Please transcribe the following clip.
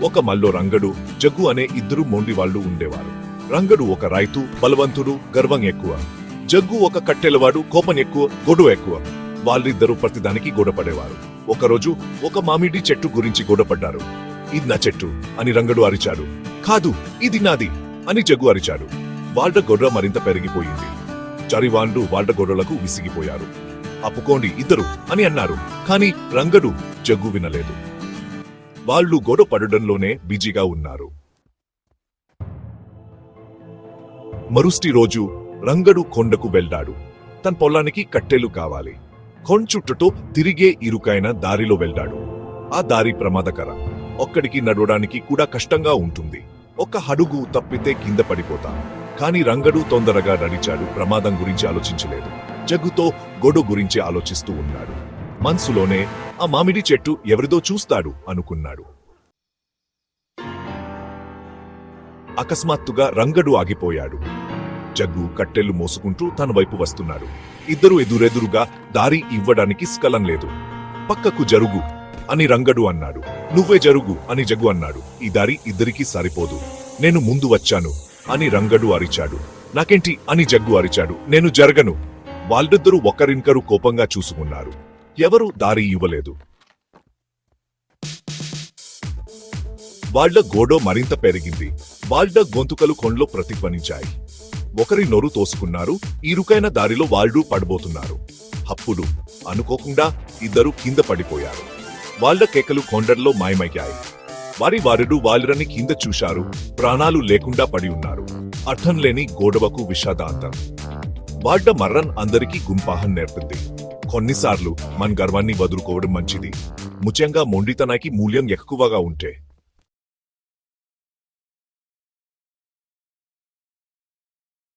ఒక మల్లో రంగడు జగ్గు అనే ఇద్దరు మొండి వాళ్ళు ఉండేవారు. రంగడు ఒక రైతు, బలవంతుడు, గర్వం ఎక్కువ. జగ్గు ఒక కట్టెలవాడు, కోపం ఎక్కువ, గొడవ ఎక్కువ. వాళ్ళిద్దరూ ప్రతిదానికి గొడపడేవారు. ఒకరోజు ఒక మామిడి చెట్టు గురించి గొడపడ్డారు. ఇది నా చెట్టు అని రంగడు అరిచాడు. కాదు, ఇది నాది అని జగ్గు అరిచాడు. వాళ్ళ గొడవ మరింత పెరిగిపోయింది. చరివాండ్రు వాళ్ళ గొడవలకు విసిగిపోయారు. అప్పుకోండి ఇద్దరు అని అన్నారు. కాని రంగడు, జగ్గు వినలేదు. వాళ్ళు గొడవ పడడంలోనే బిజీగా ఉన్నారు. మరుసటి రోజు రంగడు కొండకు వెళ్లాడు. తన పొలానికి కట్టెలు కావాలి. కొండ చుట్టూ తిరిగే ఇరుకైన దారిలో వెళ్లాడు. ఆ దారి ప్రమాదకరం. ఒక్కడికి నడవడానికి కూడా కష్టంగా ఉంటుంది. ఒక్క అడుగు తప్పితే కింద పడిపోతా. కాని రంగడు తొందరగా నడిచాడు. ప్రమాదం గురించి ఆలోచించలేదు. జగ్గుతో గొడవ గురించి ఆలోచిస్తూ ఉన్నాడు. మనసులోనే ఆ మామిడి చెట్టు ఎవరిదో చూస్తాడు అనుకున్నాడు. అకస్మాత్తుగా రంగడు ఆగిపోయాడు. జగ్గు కట్టెలు మోసుకుంటూ తన వైపు వస్తున్నాడు. ఇద్దరు ఎదురెదురుగా దారి ఇవ్వడానికి స్కలం లేదు. పక్కకు జరుగు అని రంగడు అన్నాడు. నువ్వే జరుగు అని జగ్గు అన్నాడు. ఈ దారి ఇద్దరికీ సరిపోదు. నేను ముందు వచ్చాను అని రంగడు అరిచాడు. నాకేంటి అని జగ్గు అరిచాడు. నేను జరగను. వాళ్ళిద్దరూ ఒకరినొకరు కోపంగా చూసుకున్నారు. ఎవరూ దారి ఇవ్వలేదు. వాళ్ళ గొడవ మరింత పెరిగింది. వాళ్ళ గొంతుకలు కొండలో ప్రతిధ్వనించాయి. ఒకరి నోరు తోసుకున్నారు. ఇరుకైన దారిలో వాళ్ళు పడబోతున్నారు. అప్పుడు అనుకోకుండా ఇద్దరు కింద పడిపోయారు. వాళ్ళ కేకలు కొండల్లో మాయమయ్యాయి. వారుడు వాళ్ళని కింద చూశారు. ప్రాణాలు లేకుండా పడి ఉన్నారు. అర్థం లేని గొడవకు విషాదాంతం. వాళ్ళ మరణం అందరికీ గుంపాహం నేర్పింది. కొన్నిసార్లు మన గర్వాన్ని వదులుకోవడం మంచిది. ముఖ్యంగా మొండితనానికి మూల్యం ఎక్కువగా ఉంటే.